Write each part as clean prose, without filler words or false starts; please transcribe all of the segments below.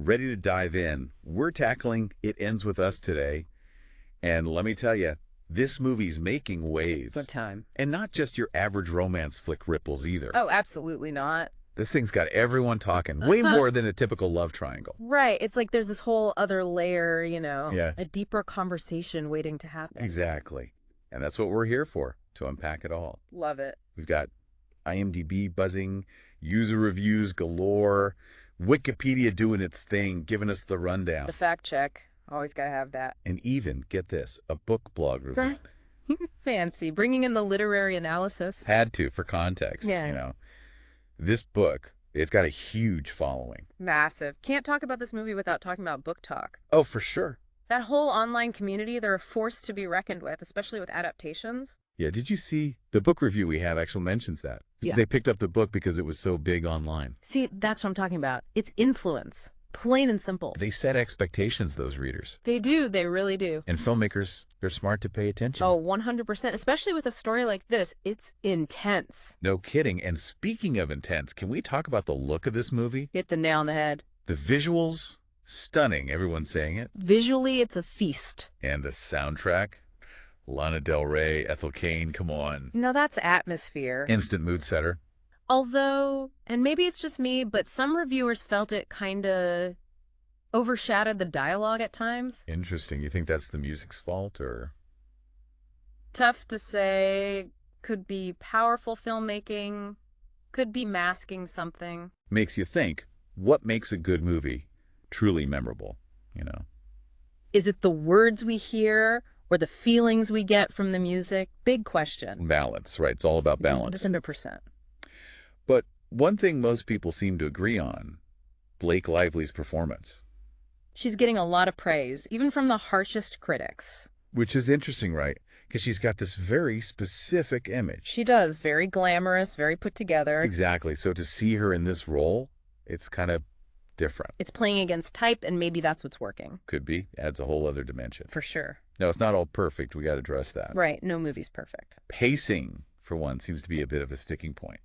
ready to dive in. We're tackling It Ends With Us today. And let me tell you, this movie's making waves. Good time. And not just your average romance flick ripples either. Oh, absolutely not. This thing's got everyone talking, way more than a typical love triangle. Right. It's like there's this whole other layer, Yeah. a deeper conversation waiting to happen. Exactly. And that's what we're here for, to unpack it all. Love it. We've got IMDb buzzing, user reviews galore, Wikipedia doing its thing, giving us the rundown. The fact check. Always got to have that. And even, get this, a book blog review. Fancy. Bringing in the literary analysis. Had to, for context, Yeah. This book, it's got a huge following. Massive. Can't talk about this movie without talking about BookTok. Oh, for sure. That whole online community, they're a force to be reckoned with, especially with adaptations. Yeah, did you see the book review we have actually mentions that? Yeah. They picked up the book because it was so big online. See, that's what I'm talking about. It's influence. Plain and simple. They set expectations, those readers. They do. They really do. And filmmakers, they're smart to pay attention. Oh, 100%. Especially with a story like this. It's intense. No kidding. And speaking of intense, can we talk about the look of this movie? Hit the nail on the head. The visuals, stunning. Everyone's saying it. Visually, it's a feast. And the soundtrack, Lana Del Rey, Ethel Cain, come on. Now that's atmosphere. Instant mood setter. Although, and maybe it's just me, but some reviewers felt it kind of overshadowed the dialogue at times. Interesting. You think that's the music's fault, or? Tough to say. Could be powerful filmmaking. Could be masking something. Makes you think, what makes a good movie truly memorable, Is it the words we hear or the feelings we get from the music? Big question. Balance, right? It's all about balance. 100%. But one thing most people seem to agree on, Blake Lively's performance. She's getting a lot of praise, even from the harshest critics. Which is interesting, right? Because she's got this very specific image. She does. Very glamorous, very put together. Exactly. So to see her in this role, it's kind of different. It's playing against type, and maybe that's what's working. Could be. Adds a whole other dimension. For sure. No, it's not all perfect. We got to address that. Right. No movie's perfect. Pacing, for one, seems to be a bit of a sticking point.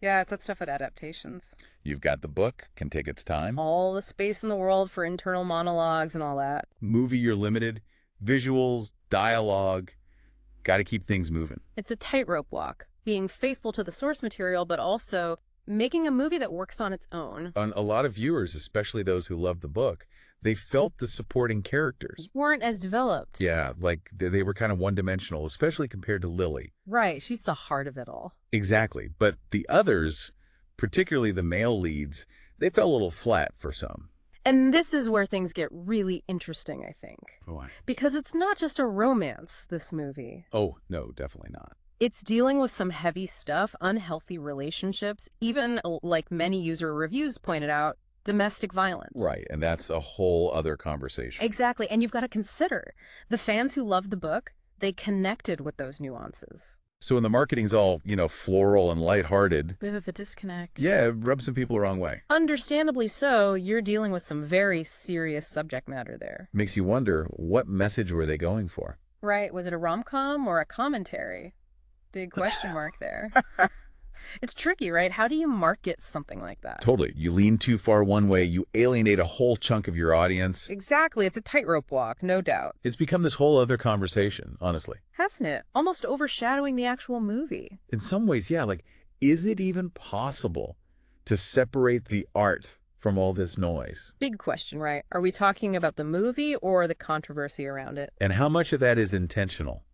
Yeah, it's that stuff with adaptations. You've got the book, can take its time. All the space in the world for internal monologues and all that. Movie, you're limited. Visuals, dialogue, got to keep things moving. It's a tightrope walk, being faithful to the source material, but also making a movie that works on its own. On a lot of viewers, especially those who love the book, they felt the supporting characters weren't as developed. Yeah, like they were kind of one-dimensional, especially compared to Lily. Right, she's the heart of it all. Exactly. But the others, particularly the male leads, they fell a little flat for some. And this is where things get really interesting, I think. Why? Because it's not just a romance, this movie. Oh, no, definitely not. It's dealing with some heavy stuff, unhealthy relationships, even, like many user reviews pointed out, domestic violence. Right, and that's a whole other conversation. Exactly, and you've got to consider, the fans who loved the book, they connected with those nuances. So when the marketing's all, floral and lighthearted, Bit of a disconnect. yeah, it rubs some people the wrong way. Understandably so, you're dealing with some very serious subject matter there. Makes you wonder, what message were they going for? Right, was it a rom-com or a commentary? Big question mark there. It's tricky, right? How do you market something like that? Totally. You lean too far one way, you alienate a whole chunk of your audience. Exactly. It's a tightrope walk, no doubt. It's become this whole other conversation, honestly. Hasn't it? Almost overshadowing the actual movie. In some ways, yeah, is it even possible to separate the art from all this noise? Big question, right? Are we talking about the movie or the controversy around it? And how much of that is intentional?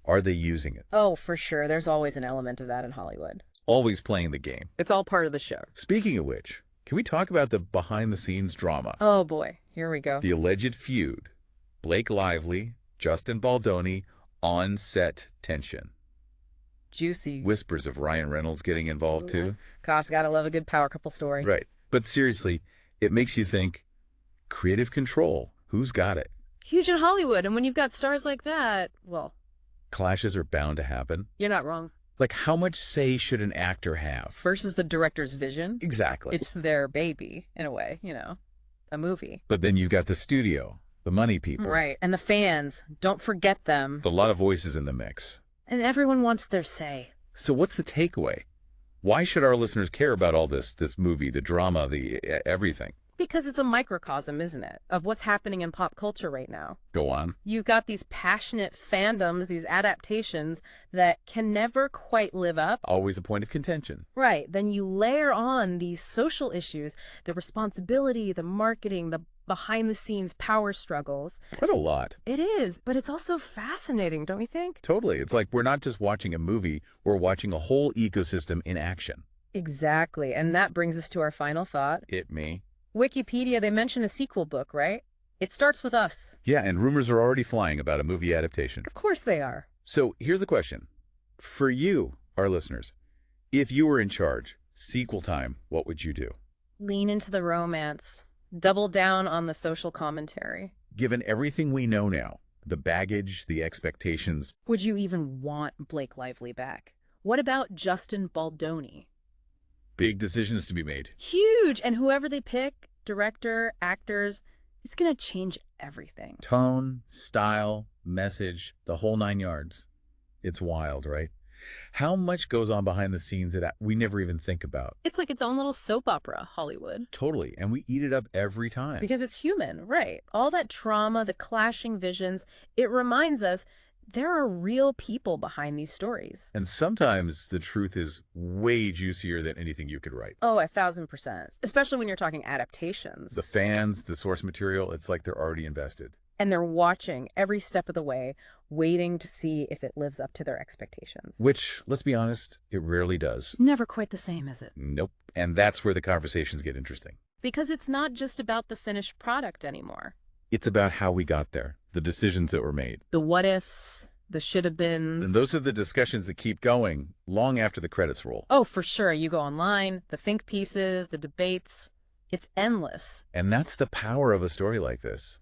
Are they using it? Oh, for sure. There's always an element of that in Hollywood. Always playing the game. It's all part of the show. Speaking of which, can we talk about the behind-the-scenes drama? Oh, boy. Here we go. The alleged feud. Blake Lively, Justin Baldoni, on-set tension. Juicy. Whispers of Ryan Reynolds getting involved, too. Gosh, gotta love a good power couple story. Right. But seriously, it makes you think, creative control, who's got it? Huge in Hollywood, and when you've got stars like that, well... Clashes are bound to happen. You're not wrong. Like, how much say should an actor have? Versus the director's vision. Exactly. It's their baby, in a way, a movie. But then you've got the studio, the money people. Right, and the fans. Don't forget them. A lot of voices in the mix. And everyone wants their say. So what's the takeaway? Why should our listeners care about all this movie, the drama, the everything? Because it's a microcosm, isn't it, of what's happening in pop culture right now. Go on. You've got these passionate fandoms, these adaptations that can never quite live up. Always a point of contention. Right. Then you layer on these social issues, the responsibility, the marketing, the behind the scenes power struggles. What a lot. It is, but it's also fascinating, don't you think? Totally. It's like we're not just watching a movie, we're watching a whole ecosystem in action. Exactly. And that brings us to our final thought. Me. Wikipedia, they mention a sequel book, right? It starts with us. Yeah, and rumors are already flying about a movie adaptation. Of course they are. So here's the question. For you, our listeners, if you were in charge, sequel time, what would you do? Lean into the romance. Double down on the social commentary. Given everything we know now, the baggage, the expectations. Would you even want Blake Lively back? What about Justin Baldoni? Big decisions to be made. Huge! And whoever they pick, director, actors, it's going to change everything. Tone, style, message, the whole 9 yards. It's wild, right? How much goes on behind the scenes that we never even think about? It's like its own little soap opera, Hollywood. Totally. And we eat it up every time. Because it's human, right? All that trauma, the clashing visions, it reminds us there are real people behind these stories. And sometimes the truth is way juicier than anything you could write. Oh, 1,000%. Especially when you're talking adaptations. The fans, the source material, it's like they're already invested. And they're watching every step of the way, waiting to see if it lives up to their expectations. Which, let's be honest, it rarely does. Never quite the same, is it? Nope. And that's where the conversations get interesting. Because it's not just about the finished product anymore. It's about how we got there, the decisions that were made. The what-ifs, the should-have-beens. And those are the discussions that keep going long after the credits roll. Oh, for sure. You go online, the think pieces, the debates. It's endless. And that's the power of a story like this.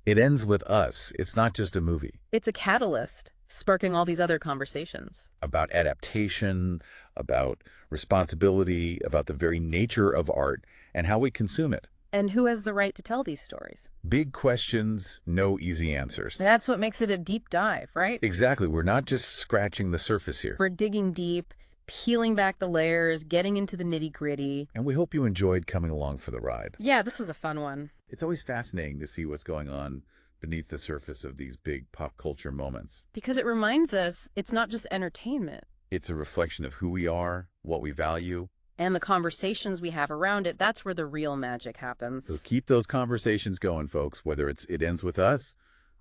It ends with us. It's not just a movie. It's a catalyst, sparking all these other conversations. About adaptation, about responsibility, about the very nature of art, and how we consume it. And who has the right to tell these stories? Big questions, no easy answers. That's what makes it a deep dive, right? Exactly. We're not just scratching the surface here. We're digging deep, peeling back the layers, getting into the nitty-gritty. And we hope you enjoyed coming along for the ride. Yeah, this was a fun one. It's always fascinating to see what's going on beneath the surface of these big pop culture moments. Because it reminds us it's not just entertainment. It's a reflection of who we are, what we value. And the conversations we have around it, that's where the real magic happens. So keep those conversations going, folks, whether it ends with us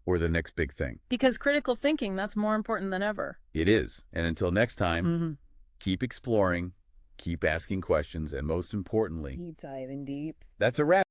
or the next big thing. Because critical thinking, that's more important than ever. It is. And until next time, keep exploring, keep asking questions, and most importantly, Keep diving deep. that's a wrap.